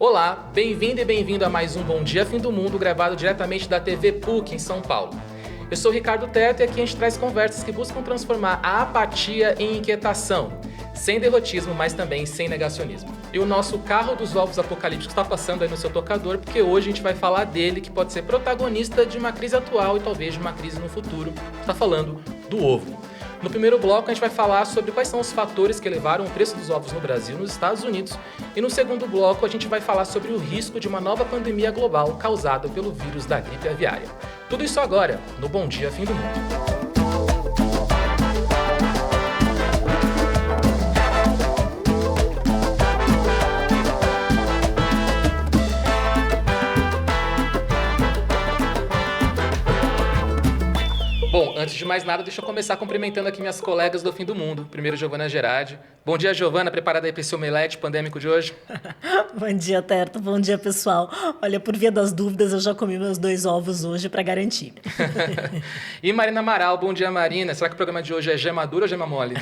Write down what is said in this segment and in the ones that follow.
Olá, bem-vindo e bem-vindo a mais um Bom Dia Fim do Mundo, gravado diretamente da TV PUC em São Paulo. Eu sou o Ricardo Teto e aqui a gente traz conversas que buscam transformar a apatia em inquietação, sem derrotismo, mas também sem negacionismo. E o nosso carro dos ovos apocalípticos está passando aí no seu tocador, porque hoje a gente vai falar dele, que pode ser protagonista de uma crise atual e talvez de uma crise no futuro. Está falando do ovo. No primeiro bloco, a gente vai falar sobre quais são os fatores que elevaram o preço dos ovos no Brasil e nos Estados Unidos. E no segundo bloco, a gente vai falar sobre o risco de uma nova pandemia global causada pelo vírus da gripe aviária. Tudo isso agora, no Bom Dia Fim do Mundo. Bom, antes de mais nada, deixa eu começar cumprimentando aqui minhas colegas do Fim do Mundo. Primeiro, Giovana Gerardi. Bom dia, Giovana. Preparada aí para esse omelete pandêmico de hoje? Bom dia, Terto. Bom dia, pessoal. Olha, por via das dúvidas, eu já comi meus 2 ovos hoje para garantir. E Marina Amaral. Bom dia, Marina. Será que o programa de hoje é gema dura ou gema mole?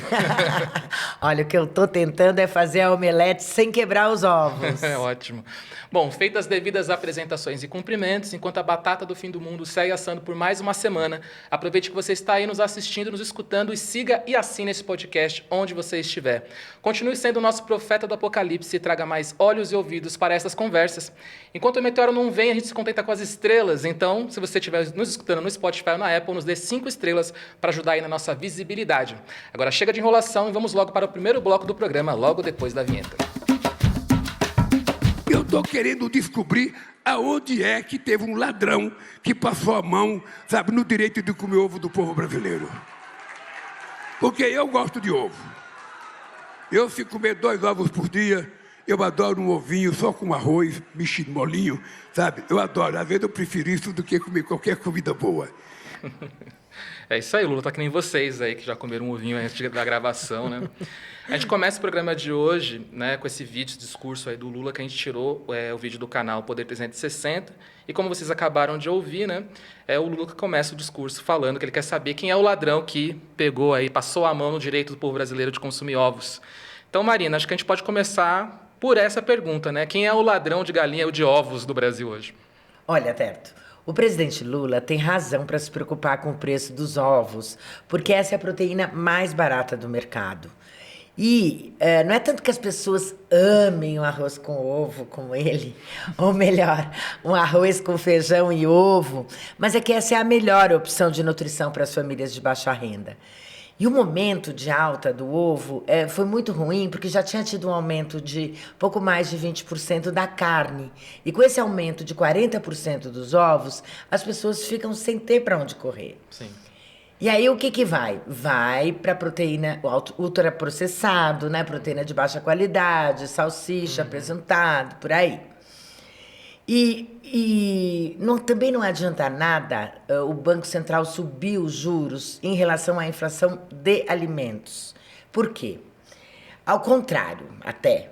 Olha, o que eu tô tentando é fazer a omelete sem quebrar os ovos. É ótimo. Bom, feitas as devidas apresentações e cumprimentos, enquanto a batata do Fim do Mundo segue assando por mais uma semana, aproveite que você está aí nos assistindo, nos escutando e siga e assine esse podcast onde você estiver. Continue sendo o nosso profeta do apocalipse e traga mais olhos e ouvidos para essas conversas. Enquanto o meteoro não vem, a gente se contenta com as estrelas. Então, se você estiver nos escutando no Spotify ou na Apple, nos dê 5 estrelas para ajudar aí na nossa visibilidade. Agora chega de enrolação e vamos logo para o primeiro bloco do programa, logo depois da vinheta. Eu estou querendo descobrir aonde é que teve um ladrão que passou a mão, sabe, no direito de comer ovo do povo brasileiro. Porque eu gosto de ovo. Eu, se comer 2 ovos por dia, eu adoro um ovinho só com arroz, mexido molinho, sabe? Eu adoro. Às vezes eu prefiro isso do que comer qualquer comida boa. É isso aí, Lula, tá que nem vocês aí, que já comeram um ovinho antes da gravação, né? A gente começa o programa de hoje, né, com esse vídeo, esse discurso aí do Lula, que a gente tirou o vídeo do canal Poder 360, e como vocês acabaram de ouvir, né, é o Lula que começa o discurso falando que ele quer saber quem é o ladrão que pegou aí, passou a mão no direito do povo brasileiro de consumir ovos. Então, Marina, acho que a gente pode começar por essa pergunta, né? Quem é o ladrão de galinha ou de ovos do Brasil hoje? Olha, Terto, o presidente Lula tem razão para se preocupar com o preço dos ovos, porque essa é a proteína mais barata do mercado. E não é tanto que as pessoas amem o arroz com ovo como ele, ou melhor, um arroz com feijão e ovo, mas é que essa é a melhor opção de nutrição para as famílias de baixa renda. E o momento de alta do ovo foi muito ruim, porque já tinha tido um aumento de pouco mais de 20% da carne. E com esse aumento de 40% dos ovos, as pessoas ficam sem ter para onde correr. Sim. E aí, o que vai? Vai para proteína ultraprocessado, né? Proteína de baixa qualidade, salsicha, apresentado, por aí. Também não adianta nada o Banco Central subir os juros em relação à inflação de alimentos. Por quê? Ao contrário, até.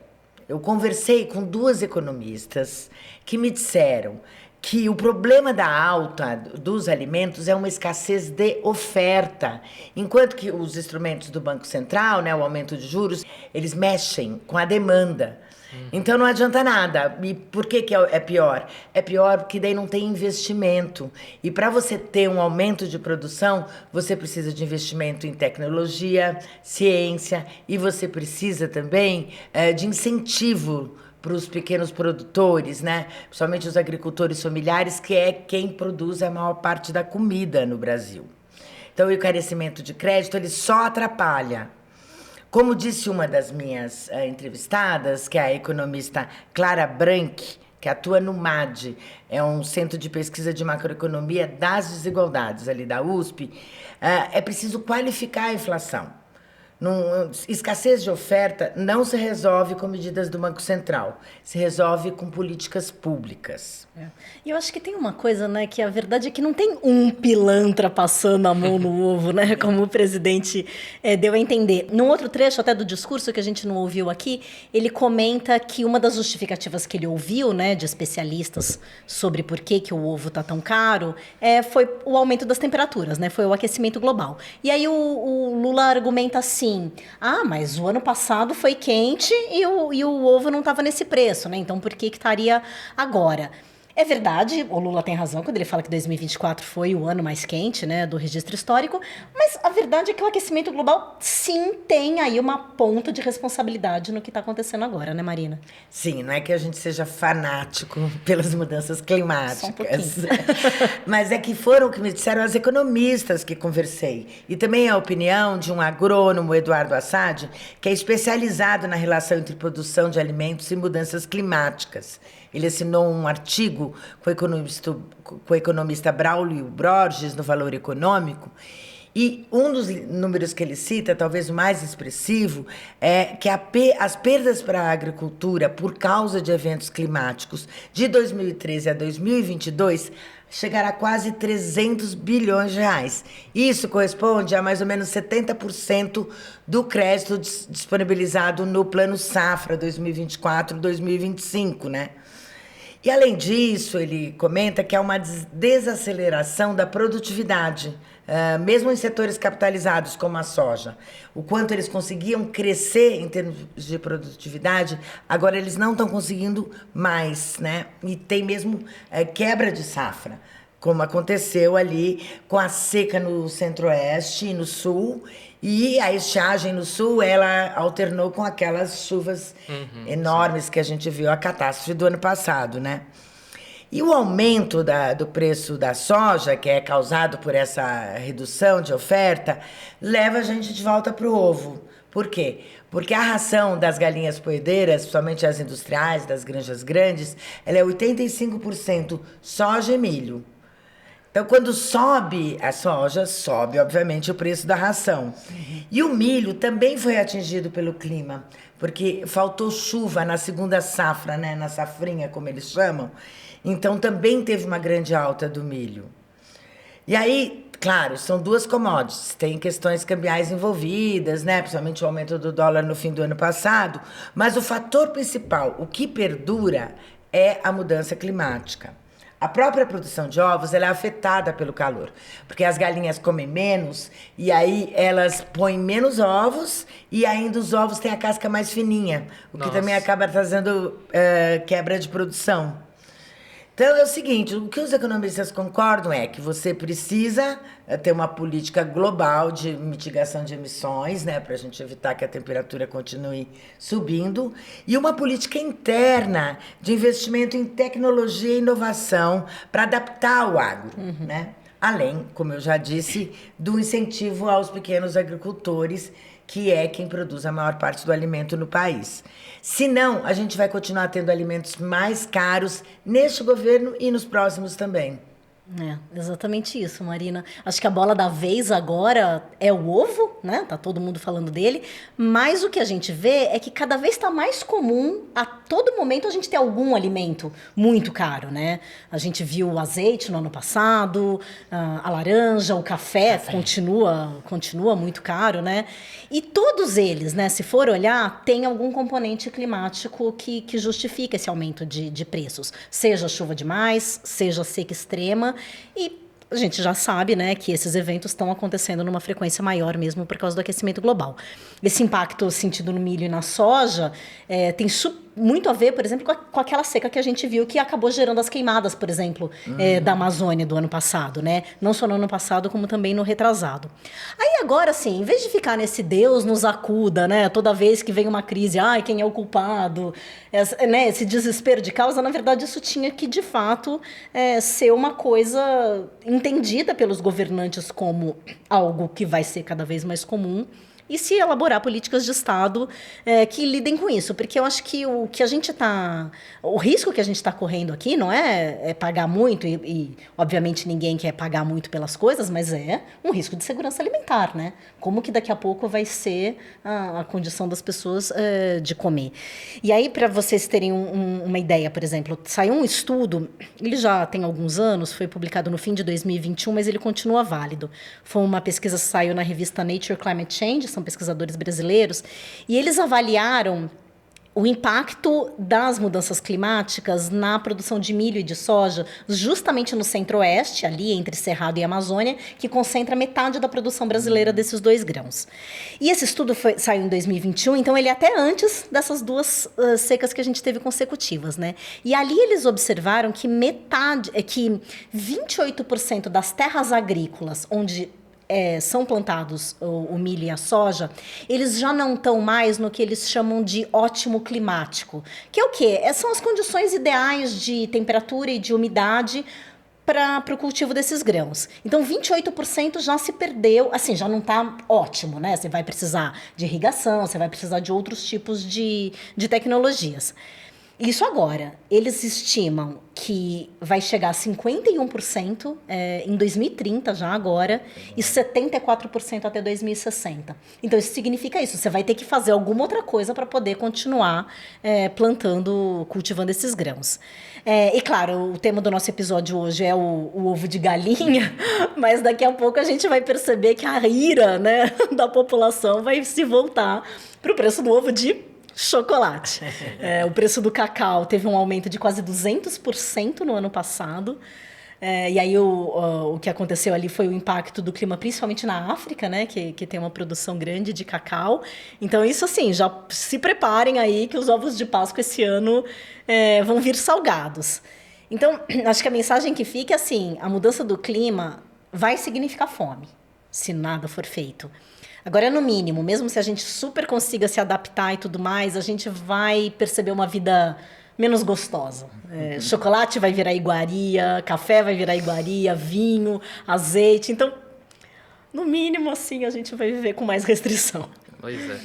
Eu conversei com 2 economistas que me disseram que o problema da alta dos alimentos é uma escassez de oferta, enquanto que os instrumentos do Banco Central, né, o aumento de juros, eles mexem com a demanda. Então não adianta nada. E por que é pior? É pior porque daí não tem investimento. E para você ter um aumento de produção, você precisa de investimento em tecnologia, ciência, e você precisa também de incentivo para os pequenos produtores, né? Principalmente os agricultores familiares, que é quem produz a maior parte da comida no Brasil. Então, o encarecimento de crédito, ele só atrapalha. Como disse uma das minhas entrevistadas, que é a economista Clara Branch, que atua no MAD, é um centro de pesquisa de macroeconomia das desigualdades ali da USP, é preciso qualificar a inflação. Escassez de oferta não se resolve com medidas do Banco Central, se resolve com políticas públicas. E eu acho que tem uma coisa, né, que a verdade é que não tem um pilantra passando a mão no ovo, né, como o presidente deu a entender. Num outro trecho até do discurso que a gente não ouviu aqui, ele comenta que uma das justificativas que ele ouviu, né, de especialistas sobre por que o ovo está tão caro, foi o aumento das temperaturas, né, foi o aquecimento global. E aí o Lula argumenta assim, assim, mas o ano passado foi quente e o ovo não estava nesse preço, né? Então por que estaria agora? É verdade, o Lula tem razão quando ele fala que 2024 foi o ano mais quente, né, do registro histórico, mas a verdade é que o aquecimento global, sim, tem aí uma ponta de responsabilidade no que está acontecendo agora, né, Marina? Sim, não é que a gente seja fanático pelas mudanças climáticas. Só um pouquinho. Mas é que foram o que me disseram as economistas que conversei. E também a opinião de um agrônomo, Eduardo Assad, que é especializado na relação entre produção de alimentos e mudanças climáticas. Ele assinou um artigo com o economista Braulio Borges no Valor Econômico. E um dos números que ele cita, talvez o mais expressivo, é que as perdas para a agricultura por causa de eventos climáticos de 2013 a 2022 chegará a quase 300 bilhões de reais. Isso corresponde a mais ou menos 70% do crédito disponibilizado no Plano Safra 2024-2025, né? E, além disso, ele comenta que há uma desaceleração da produtividade, mesmo em setores capitalizados como a soja. O quanto eles conseguiam crescer em termos de produtividade, agora eles não estão conseguindo mais, né? E tem mesmo quebra de safra, como aconteceu ali com a seca no centro-oeste e no sul. E a estiagem no sul, ela alternou com aquelas chuvas enormes que a gente viu, a catástrofe do ano passado, né? E o aumento do preço da soja, que é causado por essa redução de oferta, leva a gente de volta para o ovo. Por quê? Porque a ração das galinhas poedeiras, principalmente as industriais, das granjas grandes, ela é 85% soja e milho. Então, quando sobe a soja, sobe, obviamente, o preço da ração. E o milho também foi atingido pelo clima, porque faltou chuva na segunda safra, né, na safrinha, como eles chamam. Então, também teve uma grande alta do milho. E aí, claro, são duas commodities, tem questões cambiais envolvidas, né, principalmente o aumento do dólar no fim do ano passado, mas o fator principal, o que perdura, é a mudança climática. A própria produção de ovos ela é afetada pelo calor, porque as galinhas comem menos e aí elas põem menos ovos e ainda os ovos têm a casca mais fininha, o que também acaba trazendo quebra de produção. Então é o seguinte, o que os economistas concordam é que você precisa ter uma política global de mitigação de emissões, né, para a gente evitar que a temperatura continue subindo, e uma política interna de investimento em tecnologia e inovação para adaptar o agro, né? Além, como eu já disse, do incentivo aos pequenos agricultores, que é quem produz a maior parte do alimento no país. Senão, a gente vai continuar tendo alimentos mais caros neste governo e nos próximos também. É, exatamente isso, Marina. Acho que a bola da vez agora é o ovo, né? Tá todo mundo falando dele. Mas o que a gente vê é que cada vez está mais comum, a todo momento, a gente ter algum alimento muito caro, né? A gente viu o azeite no ano passado, a laranja, o café. Continua muito caro, né? E todos eles, né, se for olhar, tem algum componente climático que justifica esse aumento de preços. Seja chuva demais, seja seca extrema. E a gente já sabe, né, que esses eventos estão acontecendo numa frequência maior mesmo por causa do aquecimento global. Esse impacto sentido no milho e na soja tem muito a ver, por exemplo, com aquela seca que a gente viu que acabou gerando as queimadas, por exemplo, da Amazônia do ano passado, né? Não só no ano passado, como também no retrasado. Aí agora, assim, em vez de ficar nesse Deus nos acuda, né? Toda vez que vem uma crise, quem é o culpado? Né? Esse desespero de causa, na verdade, isso tinha que, de fato, ser uma coisa entendida pelos governantes como algo que vai ser cada vez mais comum, e se elaborar políticas de Estado que lidem com isso. Porque eu acho que o risco que a gente está correndo aqui não é pagar muito, e obviamente ninguém quer pagar muito pelas coisas, mas é um risco de segurança alimentar, né? Como que daqui a pouco vai ser a condição das pessoas de comer. E aí, para vocês terem uma ideia, por exemplo, saiu um estudo, ele já tem alguns anos, foi publicado no fim de 2021, mas ele continua válido. Foi uma pesquisa que saiu na revista Nature Climate Change, são pesquisadores brasileiros, e eles avaliaram o impacto das mudanças climáticas na produção de milho e de soja, justamente no centro-oeste, ali entre Cerrado e Amazônia, que concentra metade da produção brasileira desses 2 grãos. E esse estudo saiu em 2021, então ele é até antes dessas 2 secas que a gente teve consecutivas, né? E ali eles observaram que 28% das terras agrícolas onde são plantados o milho e a soja, eles já não estão mais no que eles chamam de ótimo climático. Que é o quê? São as condições ideais de temperatura e de umidade para o cultivo desses grãos. Então, 28% já se perdeu, assim, já não está ótimo, né? Você vai precisar de irrigação, você vai precisar de outros tipos de tecnologias. Isso agora, eles estimam que vai chegar a 51% em 2030 já agora e 74% até 2060. Então isso significa isso, você vai ter que fazer alguma outra coisa para poder continuar cultivando esses grãos. E claro, o tema do nosso episódio hoje é o ovo de galinha, mas daqui a pouco a gente vai perceber que a ira, né, da população vai se voltar para o preço do ovo de chocolate. O preço do cacau teve um aumento de quase 200% no ano passado. E aí o que aconteceu ali foi o impacto do clima, principalmente na África, né, que tem uma produção grande de cacau. Então, isso assim, já se preparem aí que os ovos de Páscoa esse ano vão vir salgados. Então, acho que a mensagem que fica é assim, a mudança do clima vai significar fome, se nada for feito. Agora, no mínimo, mesmo se a gente super consiga se adaptar e tudo mais, a gente vai perceber uma vida menos gostosa. Chocolate vai virar iguaria, café vai virar iguaria, vinho, azeite. Então, no mínimo, assim, a gente vai viver com mais restrição. Pois é.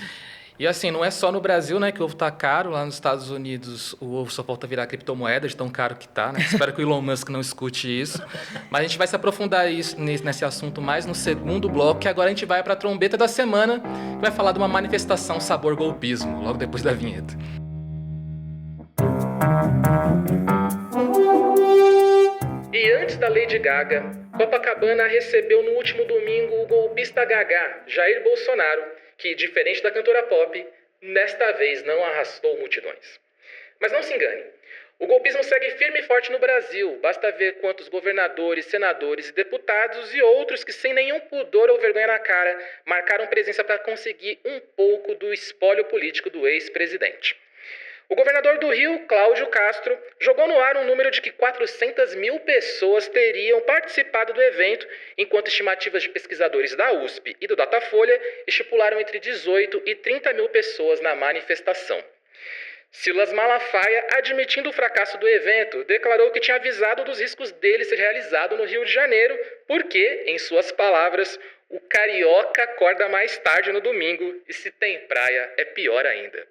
E assim, não é só no Brasil, né, que o ovo tá caro. Lá nos Estados Unidos, o ovo só falta virar criptomoeda, de tão caro que tá, né? Espero que o Elon Musk não escute isso. Mas a gente vai se aprofundar nesse assunto mais no segundo bloco, que agora a gente vai para a trombeta da semana, que vai falar de uma manifestação sabor golpismo, logo depois da vinheta. E antes da Lady Gaga, Copacabana recebeu no último domingo o golpista Gagá, Jair Bolsonaro, que, diferente da cantora pop, desta vez não arrastou multidões. Mas não se engane, o golpismo segue firme e forte no Brasil. Basta ver quantos governadores, senadores e deputados e outros que, sem nenhum pudor ou vergonha na cara, marcaram presença para conseguir um pouco do espólio político do ex-presidente. O governador do Rio, Cláudio Castro, jogou no ar um número de que 400 mil pessoas teriam participado do evento, enquanto estimativas de pesquisadores da USP e do Datafolha estipularam entre 18 e 30 mil pessoas na manifestação. Silas Malafaia, admitindo o fracasso do evento, declarou que tinha avisado dos riscos dele ser realizado no Rio de Janeiro, porque, em suas palavras, o carioca acorda mais tarde no domingo e se tem praia é pior ainda.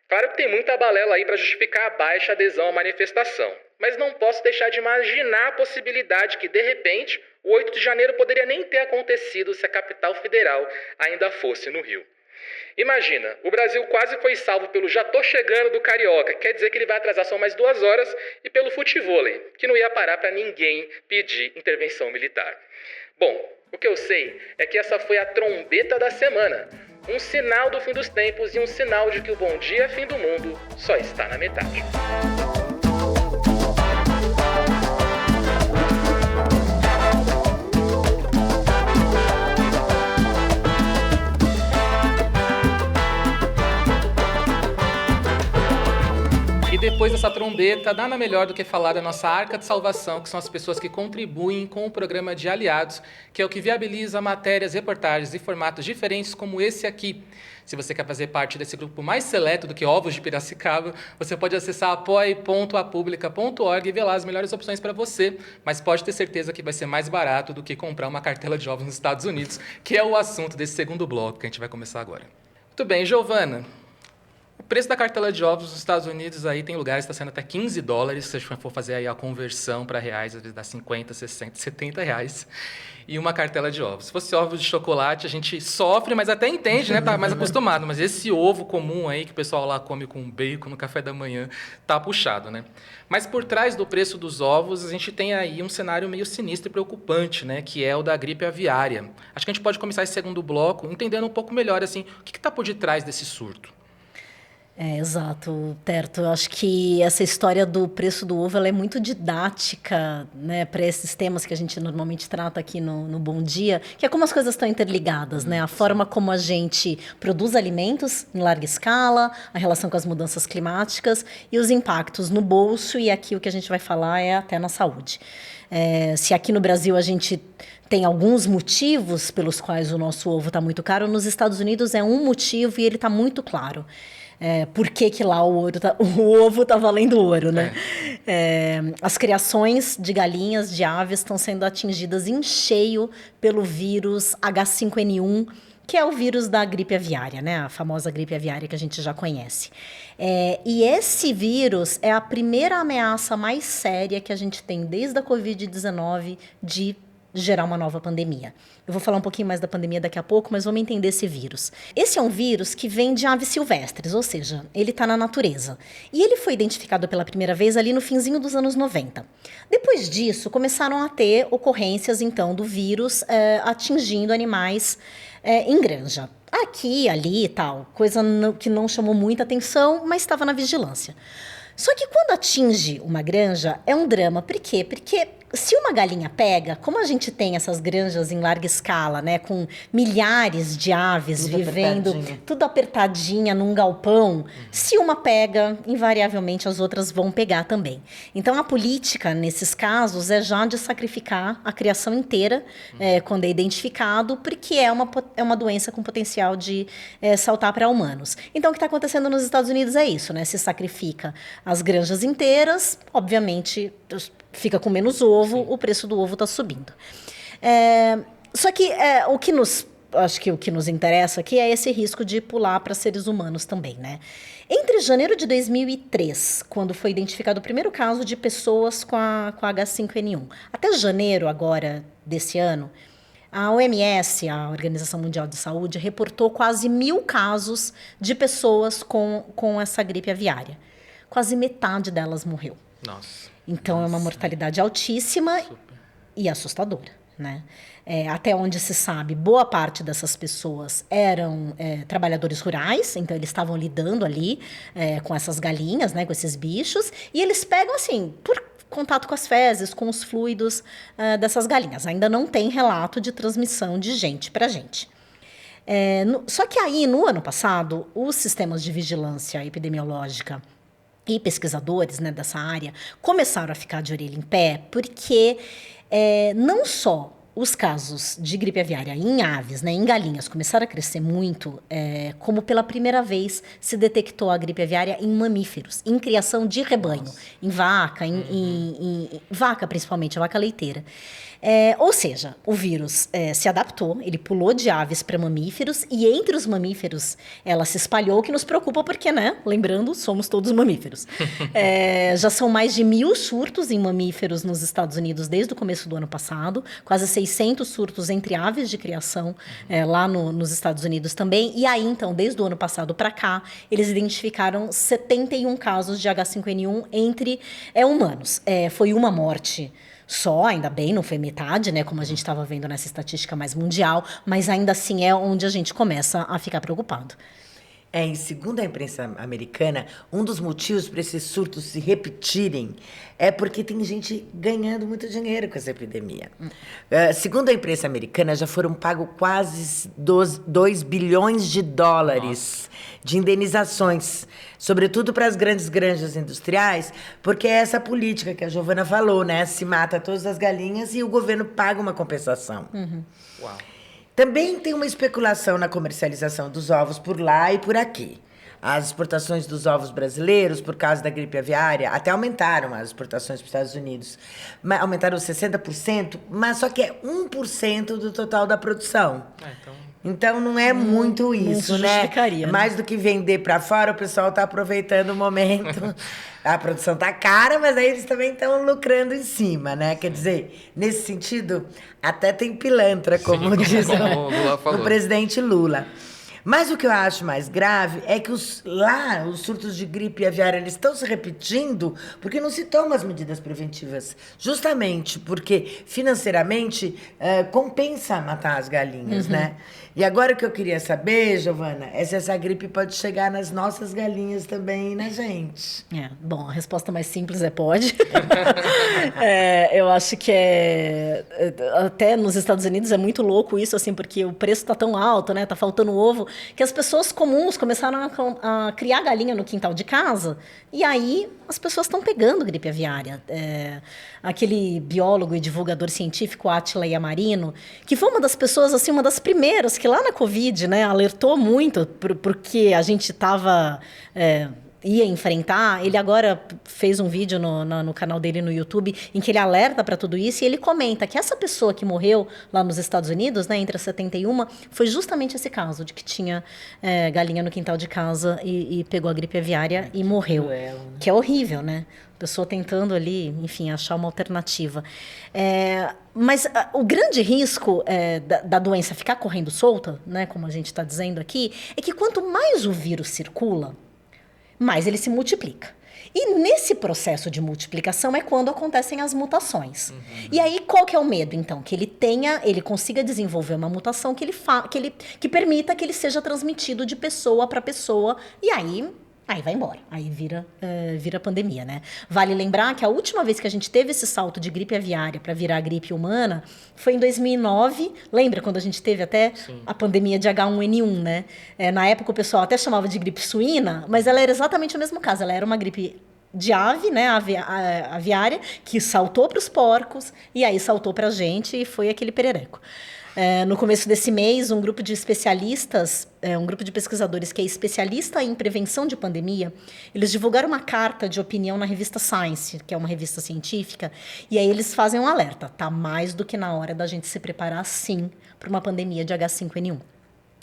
Claro que tem muita balela aí para justificar a baixa adesão à manifestação, mas não posso deixar de imaginar a possibilidade que, de repente, o 8 de janeiro poderia nem ter acontecido se a capital federal ainda fosse no Rio. Imagina, o Brasil quase foi salvo pelo "já tô chegando" do carioca, quer dizer que ele vai atrasar só mais 2 horas, e pelo futevôlei, que não ia parar para ninguém pedir intervenção militar. Bom, o que eu sei é que essa foi a trombeta da semana. Um sinal do fim dos tempos e um sinal de que o bom dia, fim do mundo, só está na metade. E depois dessa trombeta, nada melhor do que falar da nossa arca de salvação, que são as pessoas que contribuem com o programa de Aliados, que é o que viabiliza matérias, reportagens e formatos diferentes como esse aqui. Se você quer fazer parte desse grupo mais seleto do que Ovos de Piracicaba, você pode acessar apoie.apublica.org e ver lá as melhores opções para você, mas pode ter certeza que vai ser mais barato do que comprar uma cartela de ovos nos Estados Unidos, que é o assunto desse segundo bloco que a gente vai começar agora. Muito bem, Giovana. O preço da cartela de ovos nos Estados Unidos aí tem lugares que está sendo até $15, se a gente for fazer aí a conversão para reais, às vezes dá 50, 60, 70 reais, e uma cartela de ovos. Se fosse ovos de chocolate, a gente sofre, mas até entende, né? Tá mais acostumado, mas esse ovo comum aí que o pessoal lá come com bacon no café da manhã, tá puxado, né? Mas por trás do preço dos ovos, a gente tem aí um cenário meio sinistro e preocupante, né? Que é o da gripe aviária. Acho que a gente pode começar esse segundo bloco entendendo um pouco melhor, assim, o que está por detrás desse surto. Exato, Terto. Eu acho que essa história do preço do ovo ela é muito didática, né, para esses temas que a gente normalmente trata aqui no Bom Dia, que é como as coisas estão interligadas, né? A forma como a gente produz alimentos em larga escala, a relação com as mudanças climáticas e os impactos no bolso, e aqui o que a gente vai falar é até na saúde. Se aqui no Brasil a gente tem alguns motivos pelos quais o nosso ovo está muito caro, nos Estados Unidos é um motivo e ele está muito claro. Por que lá o ovo está valendo ouro, né? As criações de galinhas, de aves, estão sendo atingidas em cheio pelo vírus H5N1, que é o vírus da gripe aviária, né? A famosa gripe aviária que a gente já conhece. E esse vírus é a primeira ameaça mais séria que a gente tem desde a Covid-19 de gerar uma nova pandemia. Eu vou falar um pouquinho mais da pandemia daqui a pouco, mas vamos entender esse vírus. Esse é um vírus que vem de aves silvestres, ou seja, ele está na natureza. E ele foi identificado pela primeira vez ali no finzinho dos anos 90. Depois disso, começaram a ter ocorrências, então, do vírus atingindo animais em granja. Aqui, ali e tal, coisa que não chamou muita atenção, mas estava na vigilância. Só que quando atinge uma granja, é um drama. Por quê? Porque se uma galinha pega, como a gente tem essas granjas em larga escala, né, com milhares de aves tudo vivendo, apertadinha. tudo apertadinha num galpão, se uma pega, invariavelmente as outras vão pegar também. Então, a política, nesses casos, é já de sacrificar a criação inteira, quando é identificado, porque é uma doença com potencial de saltar para humanos. Então, o que está acontecendo nos Estados Unidos é isso, né? Se sacrifica as granjas inteiras, obviamente fica com menos ovo, o preço do ovo está subindo. Só que acho que o que nos interessa aqui é esse risco de pular para seres humanos também, né? Entre janeiro de 2003, quando foi identificado o primeiro caso de pessoas com a H5N1, até janeiro agora desse ano, a OMS, a Organização Mundial de Saúde, reportou quase 1.000 casos de pessoas com essa gripe aviária. Quase metade delas morreu. Nossa. Então, é uma mortalidade altíssima e assustadora, né? Até onde se sabe, boa parte dessas pessoas eram trabalhadores rurais, então eles estavam lidando ali com essas galinhas, né, com esses bichos, e eles pegam, assim, por contato com as fezes, com os fluidos dessas galinhas. Ainda não tem relato de transmissão de gente para gente. Só que aí, no ano passado, os sistemas de vigilância epidemiológica e pesquisadores, né, dessa área começaram a ficar de orelha em pé, porque não só os casos de gripe aviária em aves, né, em galinhas, começaram a crescer muito, como pela primeira vez se detectou a gripe aviária em mamíferos, em criação de rebanho, em vaca, em vaca principalmente, a vaca leiteira. Ou seja, o vírus se adaptou, ele pulou de aves para mamíferos, e entre os mamíferos ela se espalhou, o que nos preocupa porque, né, lembrando, somos todos mamíferos. Já são mais de 1.000 surtos em mamíferos nos Estados Unidos desde o começo do ano passado, quase 600 surtos entre aves de criação lá nos Estados Unidos também, e aí, então, desde o ano passado para cá, eles identificaram 71 casos de H5N1 entre humanos. Foi uma morte só, ainda bem, não foi metade, né, como a gente estava vendo nessa estatística mais mundial, mas ainda assim é onde a gente começa a ficar preocupado. Segundo a imprensa americana, um dos motivos para esses surtos se repetirem é porque tem gente ganhando muito dinheiro com essa epidemia. Segundo a imprensa americana, já foram pagos quase 2 bilhões de dólares de indenizações, sobretudo para as grandes granjas industriais, porque é essa política que a Giovana falou, né? Se mata todas as galinhas e o governo paga uma compensação. Uau. Também tem uma especulação na comercialização dos ovos por lá e por aqui. As exportações dos ovos brasileiros, por causa da gripe aviária, até aumentaram as exportações para os Estados Unidos. Aumentaram 60%, mas só que é 1% do total da produção. Então não é muito isso, né? Mais do que vender para fora, o pessoal está aproveitando o momento. A produção está cara, mas aí eles também estão lucrando em cima, né? Quer dizer, nesse sentido, até tem pilantra, como diz como o Lula falou. o presidente Lula. Mas o que eu acho mais grave é que os surtos de gripe aviária eles estão se repetindo porque não se tomam as medidas preventivas. Justamente porque, financeiramente, compensa matar as galinhas, né? E agora o que eu queria saber, Giovana, é se essa gripe pode chegar nas nossas galinhas também e na gente. Bom, a resposta mais simples é pode. Eu acho que até nos Estados Unidos é muito louco isso, assim, porque o preço tá tão alto, né? Tá faltando ovo, que as pessoas comuns começaram a criar galinha no quintal de casa, e aí as pessoas estão pegando gripe aviária. Aquele biólogo e divulgador científico, Átila Yamarino, que foi uma das pessoas, assim, uma das primeiras que lá na Covid, né, alertou muito porque a gente ia enfrentar. Ele agora fez um vídeo no canal dele no YouTube em que ele alerta para tudo isso e ele comenta que essa pessoa que morreu lá nos Estados Unidos, né, entre as 71, foi justamente esse caso de que tinha galinha no quintal de casa e pegou a gripe aviária e morreu. Que é horrível, né? A pessoa tentando ali, enfim, achar uma alternativa. Mas o grande risco da doença ficar correndo solta, né, como a gente está dizendo aqui, é que quanto mais o vírus circula, mais ele se multiplica. E nesse processo de multiplicação é quando acontecem as mutações. E aí, qual que é o medo, então? Que ele consiga desenvolver uma mutação que permita que ele seja transmitido de pessoa para pessoa, e aí vai embora. Aí vira pandemia, né? Vale lembrar que a última vez que a gente teve esse salto de gripe aviária para virar gripe humana foi em 2009. Lembra quando a gente teve até a pandemia de H1N1, né? Na época o pessoal até chamava de gripe suína, mas ela era exatamente o mesmo caso. Ela era uma gripe de ave, né, aviária, que saltou para os porcos e aí saltou para a gente e foi aquele perereco. No começo desse mês, um grupo de especialistas, um grupo de pesquisadores que é especialista em prevenção de pandemia, eles divulgaram uma carta de opinião na revista Science, que é uma revista científica, e aí eles fazem um alerta. Tá mais do que na hora da gente se preparar, sim, para uma pandemia de H5N1.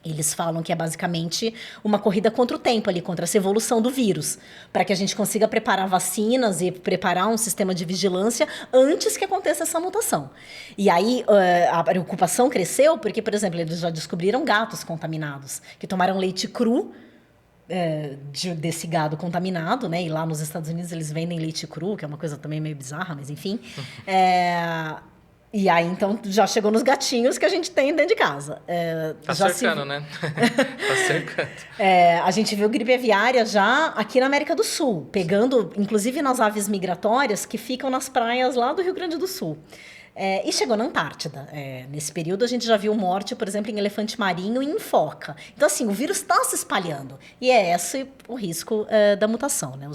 Eles falam que é basicamente uma corrida contra o tempo ali, contra essa evolução do vírus, para que a gente consiga preparar vacinas e preparar um sistema de vigilância antes que aconteça essa mutação. E aí a preocupação cresceu porque, por exemplo, eles já descobriram gatos contaminados, que tomaram leite cru desse gado contaminado, né? E lá nos Estados Unidos eles vendem leite cru, que é uma coisa também meio bizarra, mas enfim. E aí, então, já chegou nos gatinhos que a gente tem dentro de casa. Tá cercando, né? Tá cercando. A gente viu gripe aviária já aqui na América do Sul, pegando, inclusive, nas aves migratórias que ficam nas praias lá do Rio Grande do Sul. E chegou na Antártida. Nesse período, a gente já viu morte, por exemplo, em elefante marinho e em foca. Então, assim, o vírus está se espalhando. E é esse o risco da mutação, né?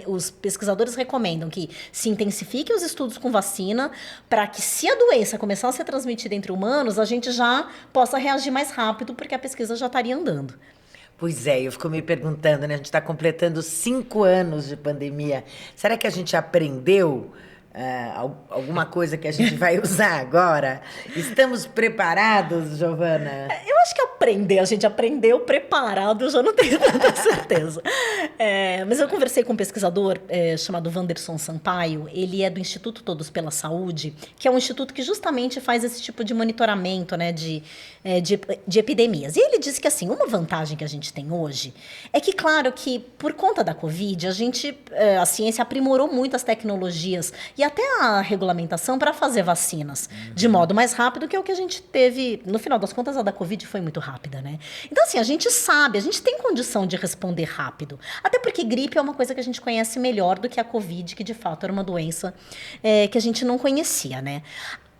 Os pesquisadores recomendam que se intensifiquem os estudos com vacina para que, se a doença começar a ser transmitida entre humanos, a gente já possa reagir mais rápido, porque a pesquisa já estaria andando. Pois eu fico me perguntando, né? A gente está completando 5 anos de pandemia. Será que a gente aprendeu alguma coisa que a gente vai usar agora? Estamos preparados, Giovana? Eu acho que a gente aprendeu preparado, eu já não tenho tanta certeza. Mas eu conversei com um pesquisador chamado Wanderson Sampaio. Ele é do Instituto Todos pela Saúde, que é um instituto que justamente faz esse tipo de monitoramento, né, de epidemias. E ele disse que, assim, uma vantagem que a gente tem hoje é que, claro, que por conta da Covid, a ciência aprimorou muito as tecnologias e até a regulamentação para fazer vacinas de modo mais rápido, que é o que a gente teve. No final das contas, a da Covid foi muito rápida, né? Então, assim, a gente sabe, a gente tem condição de responder rápido. Até porque gripe é uma coisa que a gente conhece melhor do que a Covid, que de fato era uma doença que a gente não conhecia, né?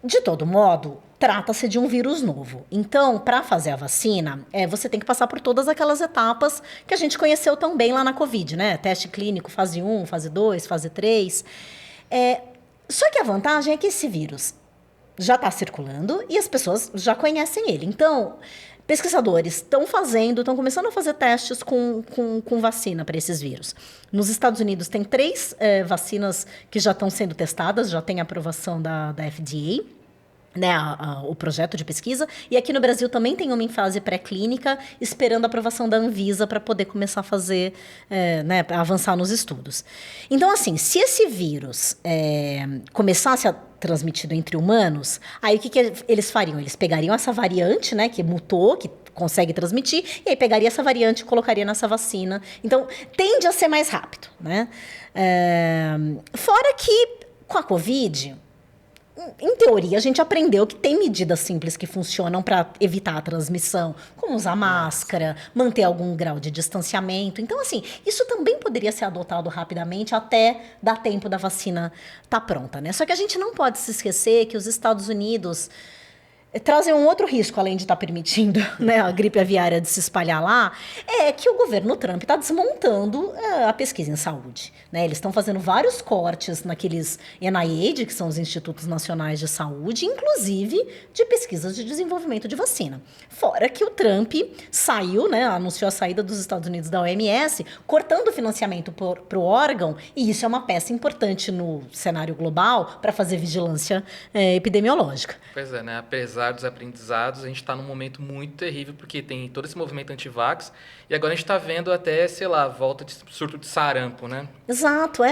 De todo modo, trata-se de um vírus novo. Então, para fazer a vacina, você tem que passar por todas aquelas etapas que a gente conheceu tão bem lá na Covid, né? Teste clínico, fase 1, fase 2, fase 3. Só que a vantagem é que esse vírus já está circulando e as pessoas já conhecem ele. Então, pesquisadores estão começando a fazer testes com vacina para esses vírus. Nos Estados Unidos tem 3 vacinas que já estão sendo testadas, já tem aprovação da FDA, né, o projeto de pesquisa. E aqui no Brasil também tem uma em fase pré-clínica, esperando a aprovação da Anvisa para poder começar a fazer, pra avançar nos estudos. Então, assim, se esse vírus começasse a transmitido entre humanos, aí o que eles fariam? Eles pegariam essa variante, né, que mutou, que consegue transmitir, e aí pegaria essa variante e colocaria nessa vacina. Então, tende a ser mais rápido, né? Fora que, com a Covid, em teoria, a gente aprendeu que tem medidas simples que funcionam para evitar a transmissão, como usar máscara, manter algum grau de distanciamento. Então, assim, isso também poderia ser adotado rapidamente até dar tempo da vacina estar pronta, né? Só que a gente não pode se esquecer que os Estados Unidos trazem um outro risco, além de estar permitindo, né, a gripe aviária de se espalhar lá, é que o governo Trump está desmontando a pesquisa em saúde, né? Eles estão fazendo vários cortes naqueles NIH, que são os Institutos Nacionais de Saúde, inclusive de pesquisas de desenvolvimento de vacina. Fora que o Trump saiu, né, anunciou a saída dos Estados Unidos da OMS, cortando o financiamento para o órgão, e isso é uma peça importante no cenário global para fazer vigilância epidemiológica. Pois é, né? Apesar dos aprendizados, a gente está num momento muito terrível, porque tem todo esse movimento anti-vax, e agora a gente está vendo até, sei lá, volta de surto de sarampo, né? Exato,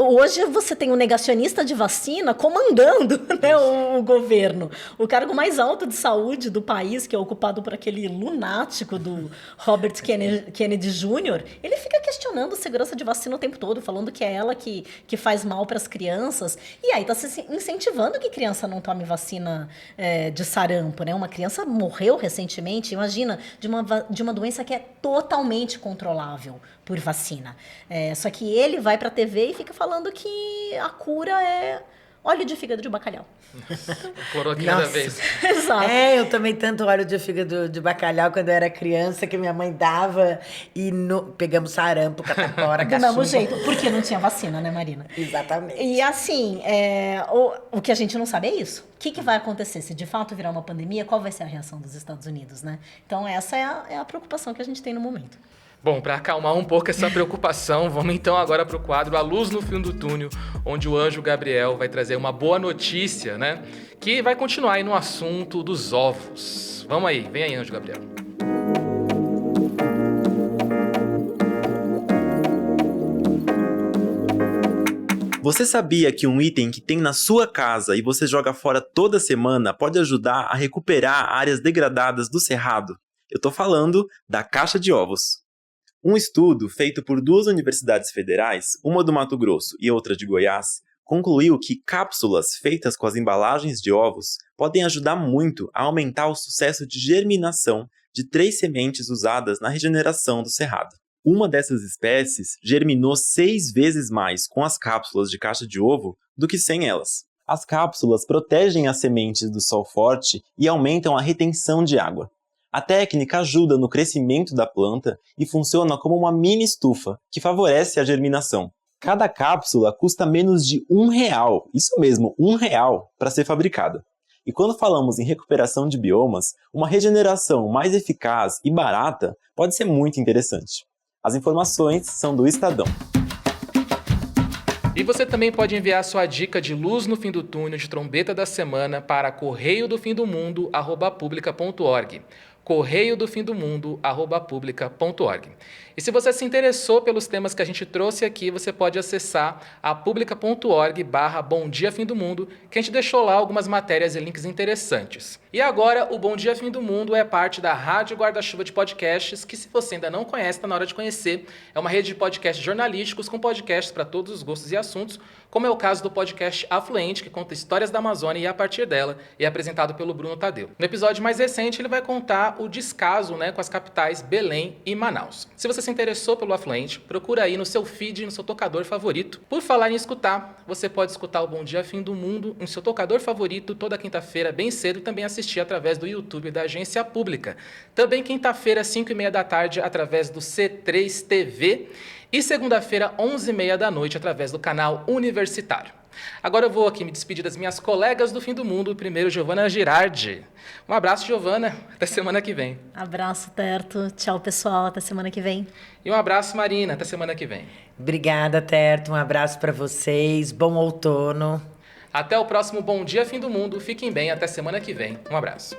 hoje você tem um negacionista de vacina comandando, né, o governo. O cargo mais alto de saúde do país, que é ocupado por aquele lunático do Robert Kennedy Jr., ele fica questionando a segurança de vacina o tempo todo, falando que é ela que faz mal para as crianças, e aí está se incentivando que criança não tome vacina de sarampo, né? Uma criança morreu recentemente, imagina, de uma doença que é totalmente controlável por vacina. Só que ele vai para a TV e fica falando que a cura é óleo de fígado de bacalhau. Cloroquina da vez. Exato. Eu tomei tanto óleo de fígado de bacalhau quando eu era criança, que minha mãe dava, e pegamos sarampo, catapora, Do cachumba. mesmo jeito, porque não tinha vacina, né, Marina? Exatamente. E assim, o que a gente não sabe é isso. O que vai acontecer? Se de fato virar uma pandemia, qual vai ser a reação dos Estados Unidos, né? Então essa é a preocupação que a gente tem no momento. Bom, para acalmar um pouco essa preocupação, vamos então agora para o quadro A Luz no Fim do Túnel, onde o anjo Gabriel vai trazer uma boa notícia, né? Que vai continuar aí no assunto dos ovos. Vamos aí, vem aí, anjo Gabriel. Você sabia que um item que tem na sua casa e você joga fora toda semana pode ajudar a recuperar áreas degradadas do cerrado? Eu tô falando da caixa de ovos. Um estudo feito por 2 universidades federais, uma do Mato Grosso e outra de Goiás, concluiu que cápsulas feitas com as embalagens de ovos podem ajudar muito a aumentar o sucesso de germinação de 3 sementes usadas na regeneração do cerrado. Uma dessas espécies germinou 6 vezes mais com as cápsulas de caixa de ovo do que sem elas. As cápsulas protegem as sementes do sol forte e aumentam a retenção de água. A técnica ajuda no crescimento da planta e funciona como uma mini estufa, que favorece a germinação. Cada cápsula custa menos de R$1, isso mesmo, R$1 para ser fabricada. E quando falamos em recuperação de biomas, uma regeneração mais eficaz e barata pode ser muito interessante. As informações são do Estadão. E você também pode enviar sua dica de luz no fim do túnel de trombeta da semana para correiodofimdomundo@publica.org. correiodofimdomundo@publica.org. E se você se interessou pelos temas que a gente trouxe aqui, você pode acessar a publica.org/Bom Dia Fim do Mundo, que a gente deixou lá algumas matérias e links interessantes. E agora, o Bom Dia Fim do Mundo é parte da Rádio Guarda-Chuva de Podcasts, que se você ainda não conhece, está na hora de conhecer. É uma rede de podcasts jornalísticos com podcasts para todos os gostos e assuntos, como é o caso do podcast Afluente, que conta histórias da Amazônia e a partir dela, e é apresentado pelo Bruno Tadeu. No episódio mais recente, ele vai contar o descaso, né, com as capitais Belém e Manaus. Se você se interessou pelo Afluente, procura aí no seu feed, no seu tocador favorito. Por falar em escutar, você pode escutar o Bom Dia Fim do Mundo em seu tocador favorito toda quinta-feira, bem cedo, e também assistir através do YouTube da Agência Pública. Também quinta-feira, 5h30 da tarde, através do C3 TV. E segunda-feira, 11h30 da noite, através do canal Universitário. Agora eu vou aqui me despedir das minhas colegas do Fim do Mundo. Primeiro, Giovana Girardi. Um abraço, Giovana. Até semana que vem. Abraço, Terto. Tchau, pessoal. Até semana que vem. E um abraço, Marina. Até semana que vem. Obrigada, Terto. Um abraço para vocês. Bom outono. Até o próximo Bom Dia Fim do Mundo. Fiquem bem. Até semana que vem. Um abraço.